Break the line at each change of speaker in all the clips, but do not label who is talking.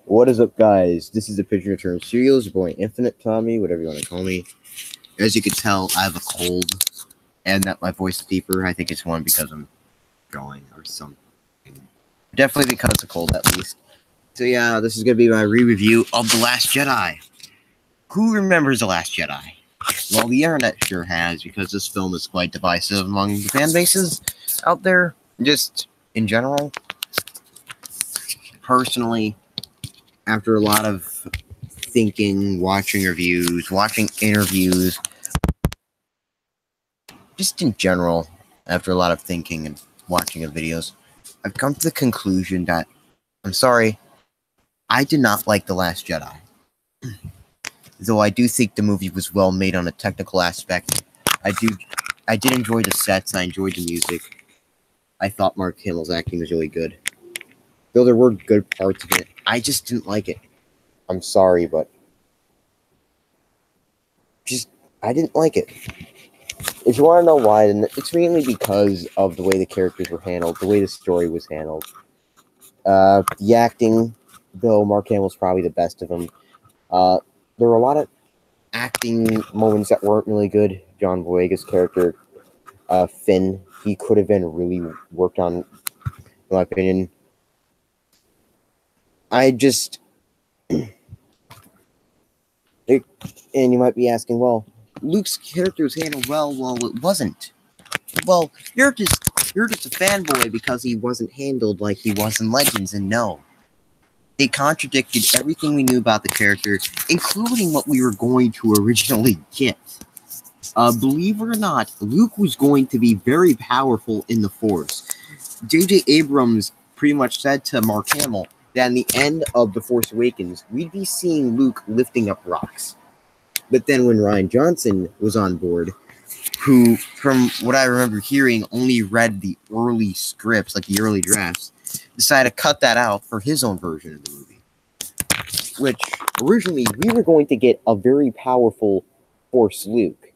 What is up, guys? This is the Pigeon Return Serials, your boy Infinite Tommy, whatever you want to call me. As you can tell, I have a cold, and that my voice is deeper. I think it's one because I'm going or something. Definitely because of cold, at least. So yeah, this is gonna be my re-review of The Last Jedi. Who remembers The Last Jedi? Well, the internet sure has, because this film is quite divisive among the fan bases out there. Just in general, personally, after a lot of thinking, watching reviews, watching interviews, just in general, after a lot of thinking and watching of videos, I've come to the conclusion that, I'm sorry, I did not like The Last Jedi. Though I do think the movie was well made on a technical aspect, I did enjoy the sets, I enjoyed the music. I thought Mark Hamill's acting was really good. Though there were good parts of it, I just didn't like it. I'm sorry, but I didn't like it. If you want to know why, then it's mainly because of the way the characters were handled, the way the story was handled. The acting, though Mark Hamill's probably the best of them. There were a lot of acting moments that weren't really good. John Boyega's character, Finn, he could have been really worked on, in my opinion. And you might be asking, well, Luke's character was handled well. Well, it wasn't. Well, you're just a fanboy because he wasn't handled like he was in Legends, and no. They contradicted everything we knew about the character, including what we were going to originally get. Believe it or not, Luke was going to be very powerful in the Force. J.J. Abrams pretty much said to Mark Hamill that in the end of The Force Awakens, we'd be seeing Luke lifting up rocks. But then when Rian Johnson was on board, who, from what I remember hearing, only read the early scripts, like the early drafts, decided to cut that out for his own version of the movie. Which, originally, we were going to get a very powerful Force Luke.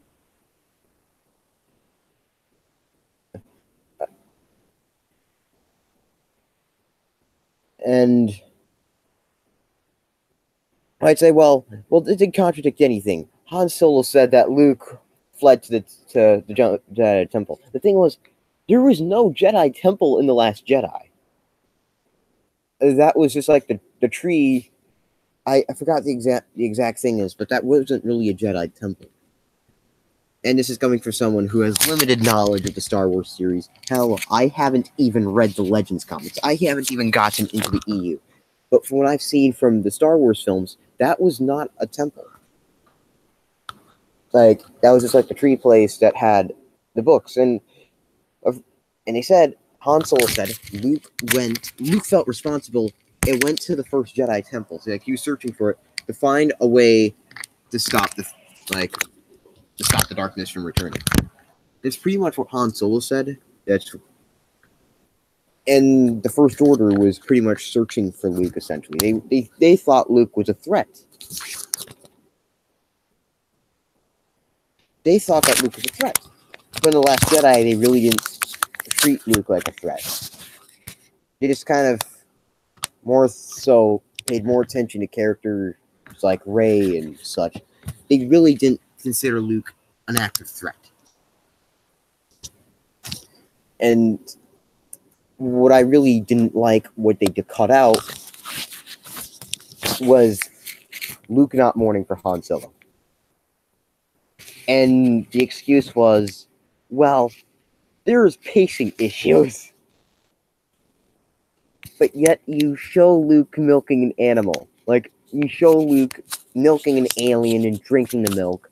And I'd say, well, it didn't contradict anything. Han Solo said that Luke fled to the Jedi Temple. The thing was, there was no Jedi Temple in The Last Jedi. That was just like the tree. I forgot the exact thing is, but that wasn't really a Jedi Temple. And this is coming from someone who has limited knowledge of the Star Wars series. Hell, I haven't even read the Legends comics. I haven't even gotten into the EU. But from what I've seen from the Star Wars films, that was not a temple. Like, that was just like the tree place that had the books. And they said, Han Solo said, Luke felt responsible and went to the first Jedi Temple. So, like, he was searching for it to find a way to stop the darkness from returning. That's pretty much what Han Solo said. And the First Order was pretty much searching for Luke, essentially. They thought Luke was a threat. They thought that Luke was a threat. But in The Last Jedi, they really didn't treat Luke like a threat. They just kind of more so paid more attention to characters like Rey and such. They really didn't consider Luke an active threat. And what I really didn't like, what they cut out, was Luke not mourning for Han Solo. And the excuse was, well, there's pacing issues. But yet you show Luke milking an animal. Like, you show Luke milking an alien and drinking the milk.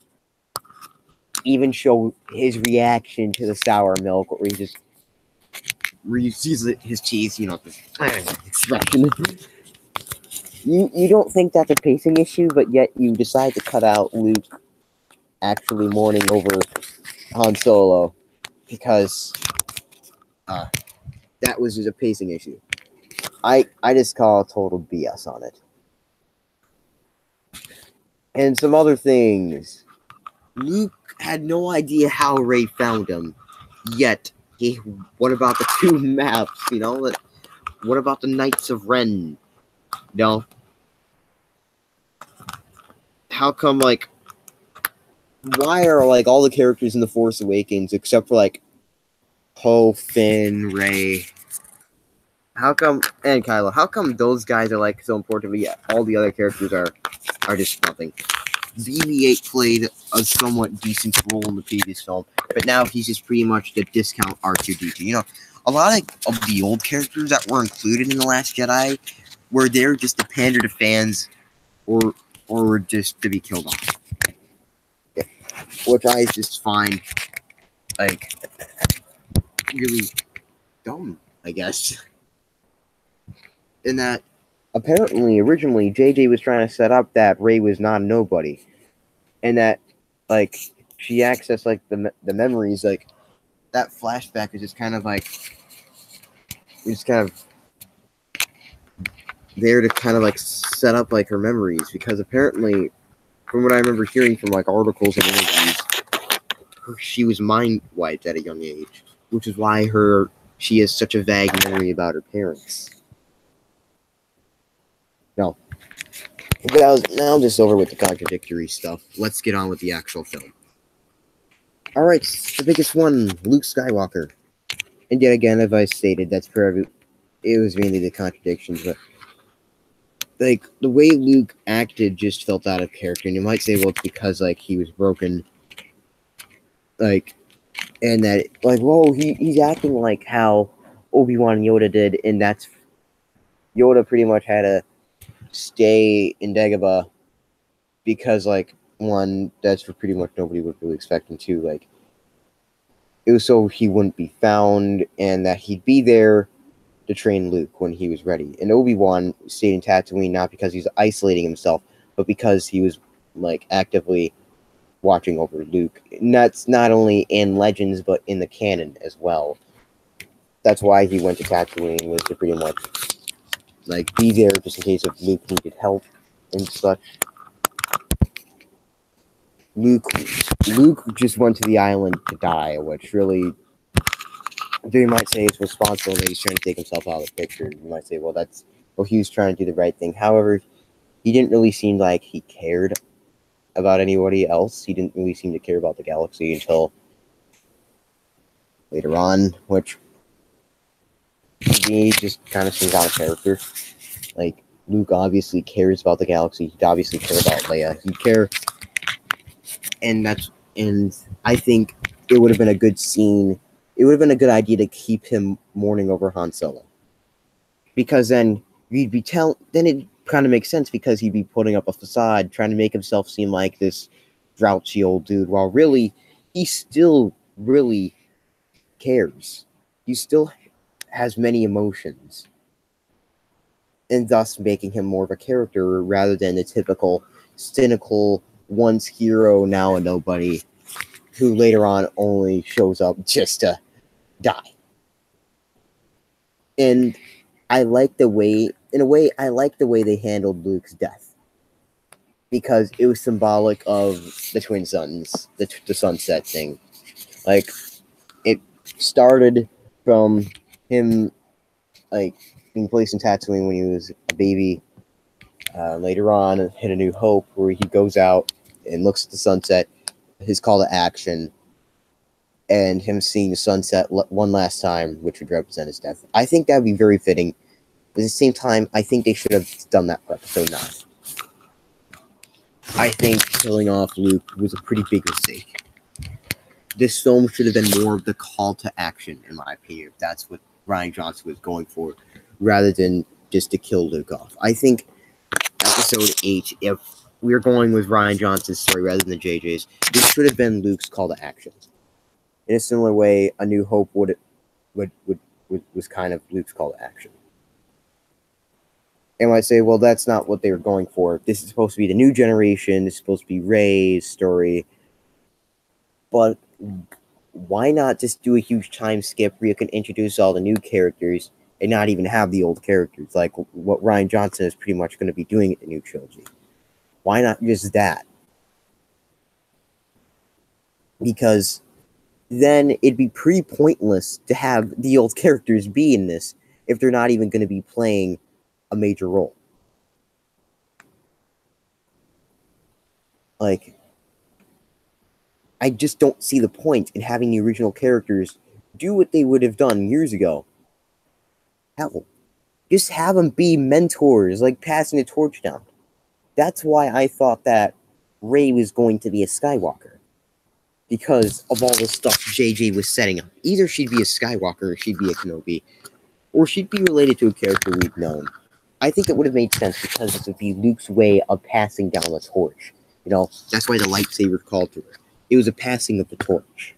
Even show his reaction to the sour milk, where he sees his teeth, the expression. You don't think that's a pacing issue, but yet you decide to cut out Luke actually mourning over Han Solo because that was just a pacing issue. I just call total BS on it. And some other things. Luke had no idea how Rey found him, yet what about the two maps? What about the Knights of Ren? how come, like, why are, like, all the characters in The Force Awakens, except for, like, Poe, Finn, Rey, and Kylo, how come those guys are, like, so important, but yet all the other characters are just nothing? BB-8 played a somewhat decent role in the previous film, but now he's just pretty much the discount R2-D2. You know, a lot of the old characters that were included in The Last Jedi were there just to pander to fans or just to be killed off. Which I just find, like, really dumb, I guess. In that, apparently, originally, JJ was trying to set up that Rey was not a nobody. And that, like, she accessed, like, the memories, like, that flashback is just kind of, like, just kind of there to kind of, like, set up, like, her memories. Because apparently, from what I remember hearing from, like, articles and interviews, she was mind wiped at a young age. Which is why she has such a vague memory about her parents. No. But now just over with the contradictory stuff. Let's get on with the actual film. Alright, the biggest one, Luke Skywalker. And yet again, as I stated, it was mainly the contradictions, but like, the way Luke acted just felt out of character, and you might say, well, it's because, like, he was broken, like, and that, like, whoa, he's acting like how Obi-Wan and Yoda did, and that's, Yoda pretty much had to stay in Dagobah because, like, one, that's what pretty much nobody would really expect, and two, like, it was so he wouldn't be found, and that he'd be there to train Luke when he was ready. And Obi-Wan stayed in Tatooine not because he was isolating himself, but because he was, like, actively watching over Luke. And that's not only in Legends, but in the canon as well. That's why he went to Tatooine, was to pretty much, like, be there just in case if Luke needed help and such. Luke just went to the island to die, which really, you might say it's responsible that he's trying to take himself out of the picture. You might say, well, he was trying to do the right thing. However, he didn't really seem like he cared about anybody else. He didn't really seem to care about the galaxy until later on, which to me just kind of seems out of character. Like, Luke obviously cares about the galaxy. He'd obviously care about Leia. He'd care, and I think it would have been a good scene. It would have been a good idea to keep him mourning over Han Solo, because then then it kind of makes sense, because he'd be putting up a facade, trying to make himself seem like this grouchy old dude, while really he still really cares. He still has many emotions, and thus making him more of a character rather than the typical cynical once hero now a nobody who later on only shows up just to die. And I like the way they handled Luke's death, because it was symbolic of the twin suns, the sunset thing. Like, it started from him, like, being placed in Tatooine when he was a baby. Later on, hit A New Hope, where he goes out and looks at the sunset, his call to action, and him seeing the sunset one last time, which would represent his death. I think that would be very fitting. At the same time, I think they should have done that for Episode 9. I think killing off Luke was a pretty big mistake. This film should have been more of the call to action, in my opinion, if that's what Rian Johnson was going for, rather than just to kill Luke off. I think Episode 8, if we're going with Rian Johnson's story rather than JJ's, this should have been Luke's call to action. In a similar way, A New Hope was kind of Luke's call to action. And I say, well, that's not what they were going for. This is supposed to be the new generation. This is supposed to be Rey's story. But why not just do a huge time skip where you can introduce all the new characters and not even have the old characters, like what Rian Johnson is pretty much going to be doing in the new trilogy? Why not just that? Because then it'd be pretty pointless to have the old characters be in this if they're not even going to be playing a major role. like, I just don't see the point in having the original characters do what they would have done years ago. Hell, just have them be mentors, like passing the torch down. That's why I thought that Rey was going to be a Skywalker. Because of all the stuff JJ was setting up. Either she'd be a Skywalker or she'd be a Kenobi. Or she'd be related to a character we've known. I think it would have made sense because this would be Luke's way of passing down the torch. You know, that's why the lightsaber called to her. It was a passing of the torch.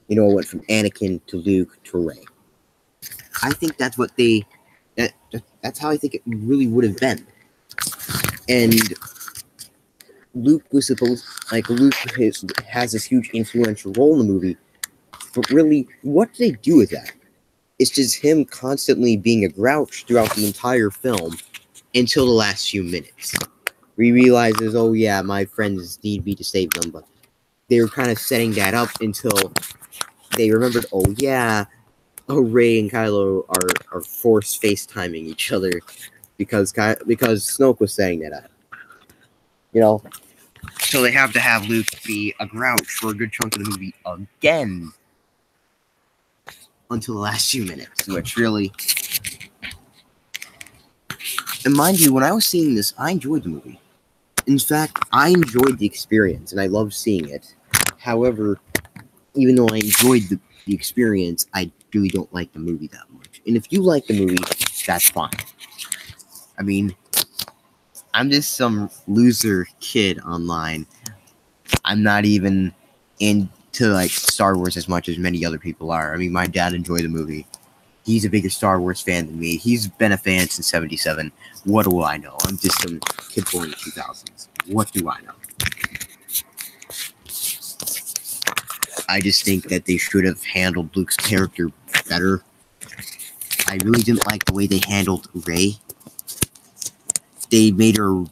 You know, it went from Anakin to Luke to Rey. I think that's what they... That's how I think it really would have been. And Luke was supposed... Like, Luke has this huge influential role in the movie. But really, what do they do with that? It's just him constantly being a grouch throughout the entire film until the last few minutes. He realizes, oh yeah, my friends need me to save them, but they were kind of setting that up until they remembered, oh yeah, Rey and Kylo are force FaceTiming each other because Snoke was setting that up. You know? So they have to have Luke be a grouch for a good chunk of the movie again. Until the last few minutes, which really... And mind you, when I was seeing this, I enjoyed the movie. In fact, I enjoyed the experience, and I loved seeing it. However, even though I enjoyed the experience, I really don't like the movie that much. And if you like the movie, that's fine. I mean, I'm just some loser kid online. I'm not even into like Star Wars as much as many other people are. I mean, my dad enjoyed the movie. He's a bigger Star Wars fan than me. He's been a fan since '77. What do I know? I'm just some kid born in the 2000s. What do I know? I just think that they should have handled Luke's character better. I really didn't like the way they handled Rey. They made her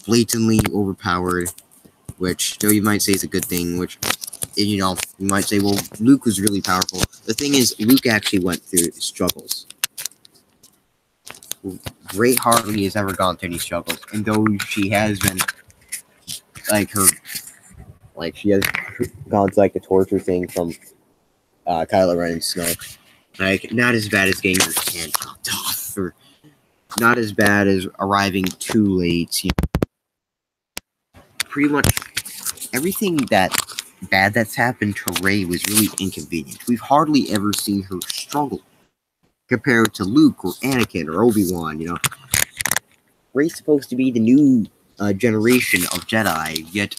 blatantly overpowered, which, though you might say is a good thing, which, you know, you might say, well, Luke was really powerful. The thing is, Luke actually went through struggles. Rey hardly has ever gone through any struggles, and though she has been, she has gone to, the torture thing from Kylo Ren and Snoke. Not as bad as getting her hand chopped off, or not as bad as arriving too late, you know. Pretty much everything bad that's happened to Rey was really inconvenient. We've hardly ever seen her struggle compared to Luke or Anakin or Obi-Wan, you know. Rey's supposed to be the new generation of Jedi, yet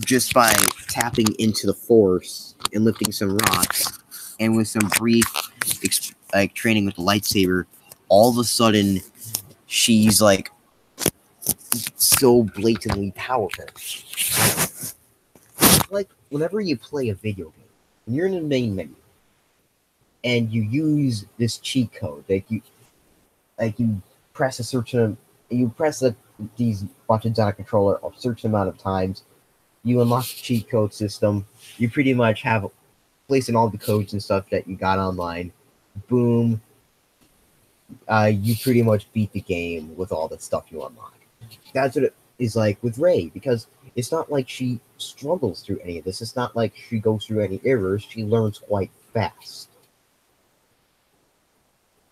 just by tapping into the Force and lifting some rocks and with some brief training with the lightsaber, all of a sudden she's so blatantly powerful. Like, whenever you play a video game, and you're in the main menu, and you use this cheat code, you press a certain, you press these buttons on a controller a certain amount of times, you unlock the cheat code system, you pretty much have place in all the codes and stuff that you got online, boom, you pretty much beat the game with all the stuff you unlock. That's what it is like with Rey, because it's not like she struggles through any of this. It's not like she goes through any errors. She learns quite fast.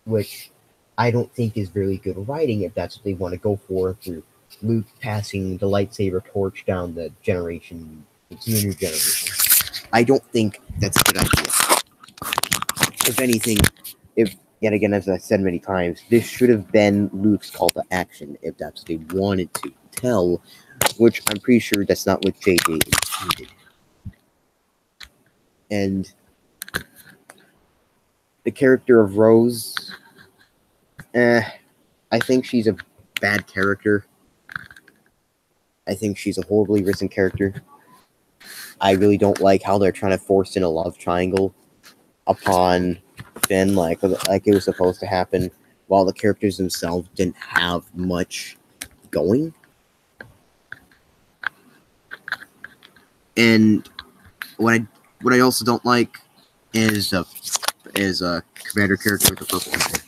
Which I don't think is very good writing if that's what they want to go for through Luke passing the lightsaber torch down the generation to the new generation. I don't think that's a good idea. If anything, yet again, as I said many times, this should have been Luke's call to action if that's what they wanted to tell, which I'm pretty sure that's not what JJ intended. And the character of Rose, I think she's a bad character. I think she's a horribly written character. I really don't like how they're trying to force in a love triangle upon Finn, like it was supposed to happen, while the characters themselves didn't have much going. And what I also don't like is a commander character with the purple hair.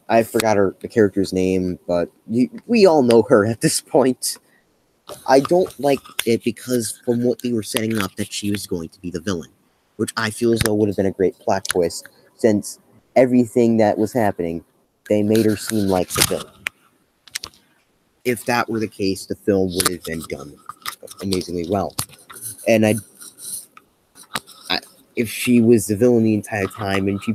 I forgot the character's name, but we all know her at this point. I don't like it because from what they were setting up that she was going to be the villain, which I feel as though would have been a great plot twist since everything that was happening, they made her seem like the villain. If that were the case, the film would have been done amazingly well. And if she was the villain the entire time, and it's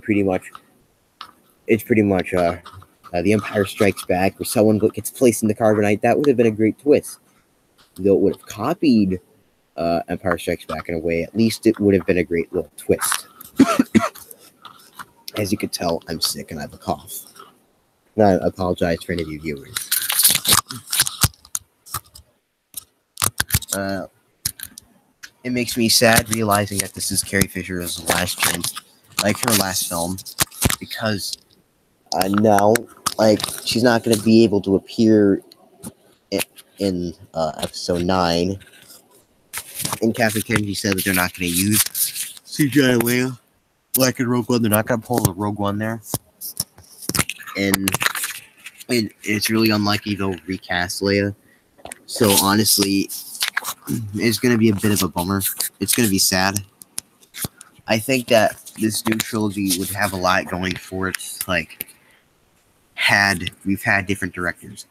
pretty much The Empire Strikes Back, where someone gets placed in the carbonite, that would have been a great twist. Though it would have copied Empire Strikes Back in a way, at least it would have been a great little twist. As you could tell, I'm sick and I have a cough. And I apologize for any of you viewers. It makes me sad realizing that this is Carrie Fisher's last chance, like her last film, because now, like, she's not going to be able to appear in episode 9. And Kathleen Kennedy said that they're not going to use CGI Leia like in Rogue One. They're not going to pull the Rogue One there. And it's really unlikely they'll recast Leia. So honestly, it's going to be a bit of a bummer. It's going to be sad. I think that this new trilogy would have a lot going for it. Like, we've had different directors.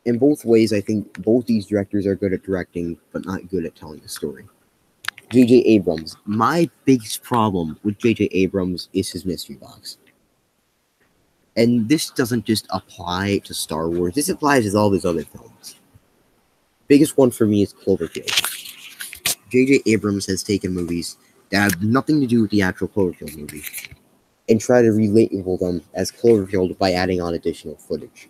In both ways, I think both these directors are good at directing, but not good at telling a story. J.J. Abrams. My biggest problem with J.J. Abrams is his mystery box. And this doesn't just apply to Star Wars. This applies to all his other films. Biggest one for me is Cloverfield. J.J. Abrams has taken movies that have nothing to do with the actual Cloverfield movie and try to relabel them as Cloverfield by adding on additional footage.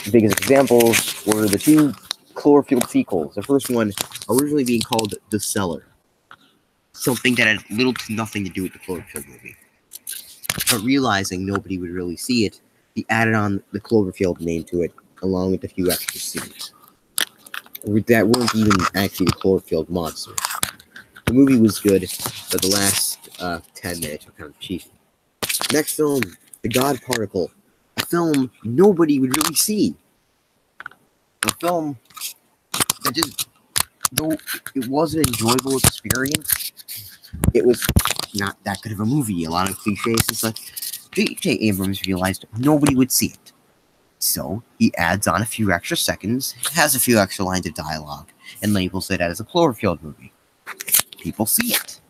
The biggest examples were the 2 Cloverfield sequels. The first one originally being called The Cellar, something that had little to nothing to do with the Cloverfield movie. But realizing nobody would really see it, he added on the Cloverfield name to it, along with a few extra scenes that weren't even actually the Cloverfield monster. The movie was good, but the last 10 minutes were kind of cheesy. Next film, The God Particle. A film nobody would really see. A film that just, though it was an enjoyable experience, it was not that good of a movie. A lot of cliches and such. J.J. Abrams realized nobody would see it. So he adds on a few extra seconds, has a few extra lines of dialogue, and labels it as a Cloverfield movie. People see it.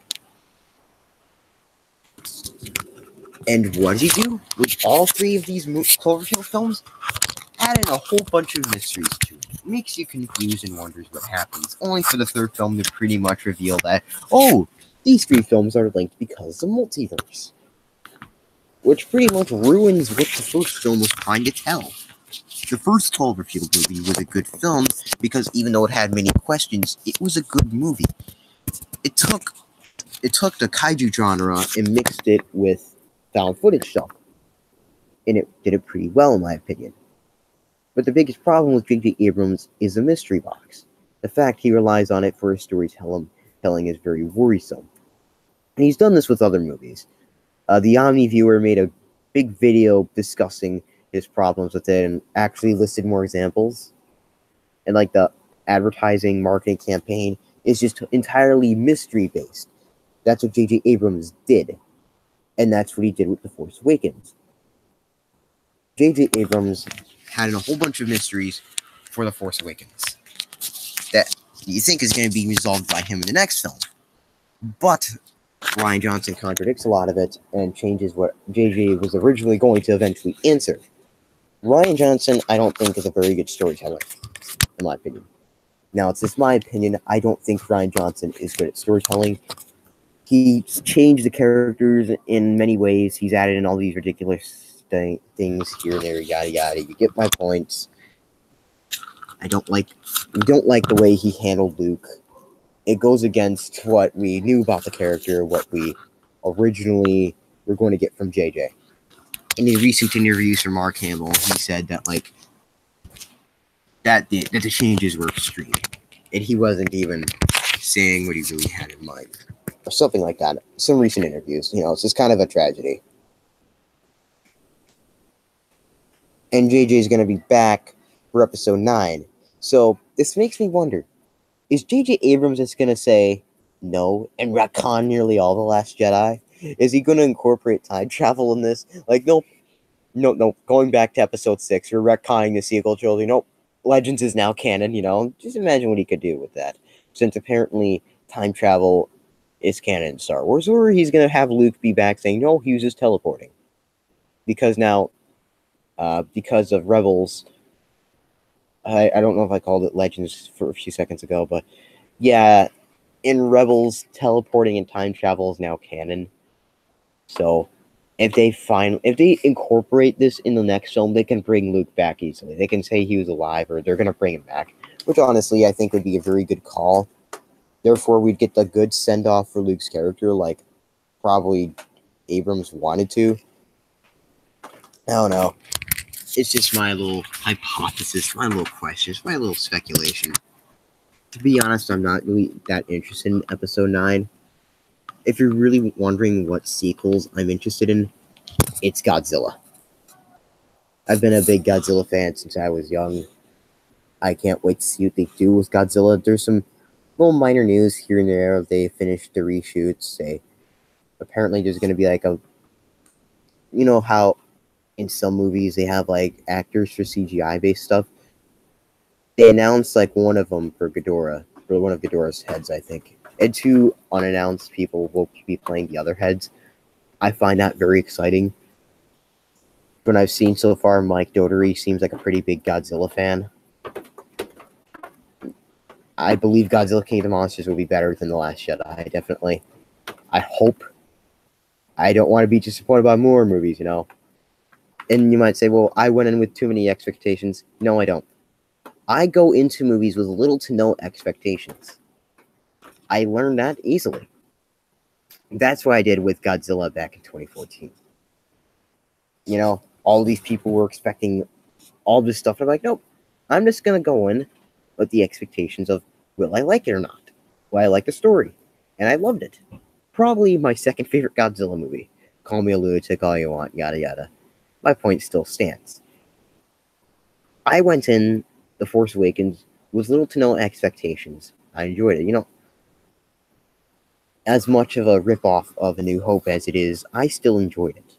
And what did he do? With all 3 of these Cloverfield films, add in a whole bunch of mysteries to it. It makes you confused and wonders what happens, only for the 3rd film to pretty much reveal that, oh, these 3 films are linked because of the multiverse. Which pretty much ruins what the first film was trying to tell. The first Cloverfield movie was a good film because even though it had many questions, it was a good movie. It took the kaiju genre and mixed it with found footage stuff. And it did it pretty well, in my opinion. But the biggest problem with J.J. Abrams is the mystery box. The fact he relies on it for his storytelling is very worrisome. And he's done this with other movies. The Omniviewer made a big video discussing his problems with it and actually listed more examples. And like the advertising marketing campaign is just entirely mystery based. That's what J.J. Abrams did. And that's what he did with The Force Awakens. J.J. Abrams had in a whole bunch of mysteries for The Force Awakens that you think is going to be resolved by him in the next film. But Rian Johnson contradicts a lot of it and changes what J.J. was originally going to eventually answer. Rian Johnson, I don't think, is a very good storyteller, in my opinion. Now, it's just my opinion. I don't think Rian Johnson is good at storytelling. He's changed the characters in many ways. He's added in all these ridiculous things here and there, yada yada. You get my points. We don't like the way he handled Luke. It goes against what we knew about the character, what we originally were going to get from JJ. In the recent interviews from Mark Hamill, he said that that the changes were extreme, and he wasn't even saying what he really had in mind, or something like that. Some recent interviews, it's just kind of a tragedy. and JJ is going to be back for episode 9. So this makes me wonder, is JJ Abrams just going to say no and retcon nearly all The Last Jedi? Is he going to incorporate time travel in this? Like, nope, no, going back to episode 6, you're retconning the sequel trilogy. Nope, Legends is now canon, Just imagine what he could do with that. Since apparently time travel is canon in Star Wars, or he's going to have Luke be back saying, no, he was just teleporting. Because now, because of Rebels, I don't know if I called it Legends for a few seconds ago, but yeah, in Rebels, teleporting and time travel is now canon. So if they incorporate this in the next film, they can bring Luke back easily. They can say he was alive, or they're going to bring him back, which honestly I think would be a very good call. Therefore, we'd get the good send-off for Luke's character, like probably Abrams wanted to. I don't know. It's just my little hypothesis, my little questions, my little speculation. To be honest, I'm not really that interested in episode 9. If you're really wondering what sequels I'm interested in, it's Godzilla. I've been a big Godzilla fan since I was young. I can't wait to see what they do with Godzilla. There's some little minor news here and there. They finished the reshoots. Apparently there's going to be like how in some movies they have like actors for CGI based stuff. They announced like one of them for Ghidorah, for one of Ghidorah's heads, I think. And 2 unannounced people will be playing the other heads. I find that very exciting. From what I've seen so far, Mike Dougherty seems like a pretty big Godzilla fan. I believe Godzilla King of the Monsters will be better than The Last Jedi, definitely. I hope. I don't want to be disappointed by more movies, And you might say, well, I went in with too many expectations. No, I don't. I go into movies with little to no expectations. I learned that easily. That's what I did with Godzilla back in 2014. All these people were expecting all this stuff. And I'm like, nope. I'm just going to go in with the expectations of, will I like it or not? Will I like the story? And I loved it. Probably my second favorite Godzilla movie. Call me a lunatic all you want, yada yada. My point still stands. I went in The Force Awakens with little to no expectations. I enjoyed it. As much of a ripoff of A New Hope as it is, I still enjoyed it.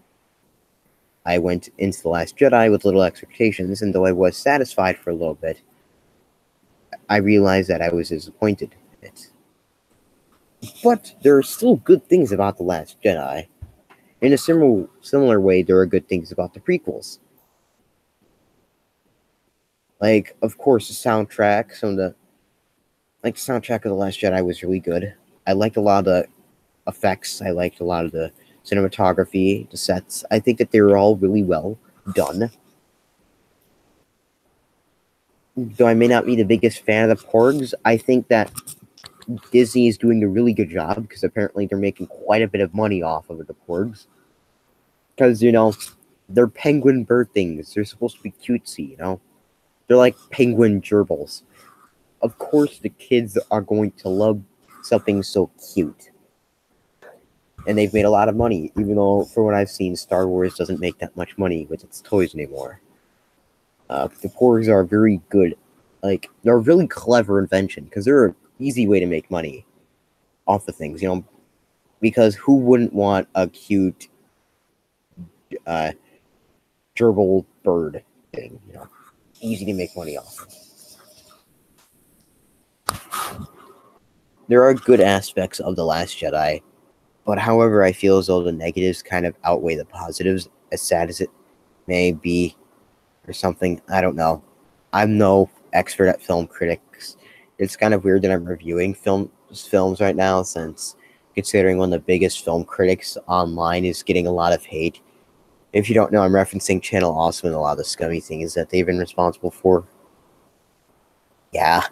I went into The Last Jedi with little expectations, and though I was satisfied for a little bit, I realized that I was disappointed in it. But there are still good things about The Last Jedi. In a similar way, there are good things about the prequels. Like, of course, the soundtrack, the soundtrack of The Last Jedi was really good. I liked a lot of the effects. I liked a lot of the cinematography, the sets. I think that they were all really well done. Though I may not be the biggest fan of the Porgs, I think that Disney is doing a really good job because apparently they're making quite a bit of money off of the Porgs. Because, they're penguin bird things. They're supposed to be cutesy, They're like penguin gerbils. Of course, the kids are going to love something so cute. And they've made a lot of money, even though, for what I've seen, Star Wars doesn't make that much money with its toys anymore. The Porgs are very good. They're a really clever invention, because they're an easy way to make money off the things, because who wouldn't want a cute gerbil bird thing, easy to make money off of. There are good aspects of The Last Jedi, but however, I feel as though the negatives kind of outweigh the positives, as sad as it may be, or something. I don't know. I'm no expert at film critics. It's kind of weird that I'm reviewing films right now, since considering one of the biggest film critics online is getting a lot of hate. If you don't know, I'm referencing Channel Awesome and a lot of the scummy things that they've been responsible for. Yeah.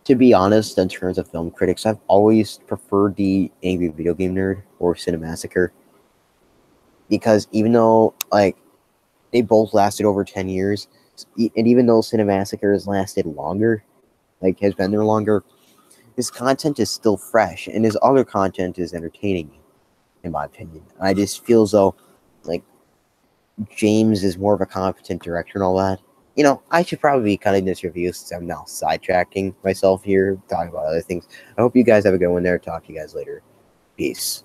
To be honest, in terms of film critics, I've always preferred the Angry Video Game Nerd or Cinemassacre. Because even though, they both lasted over 10 years, and even though Cinemassacre has lasted longer, has been there longer, his content is still fresh, and his other content is entertaining, in my opinion. I just feel as though, James is more of a competent director and all that. You know, I should probably be cutting this review since I'm now sidetracking myself here, talking about other things. I hope you guys have a good one there. Talk to you guys later. Peace.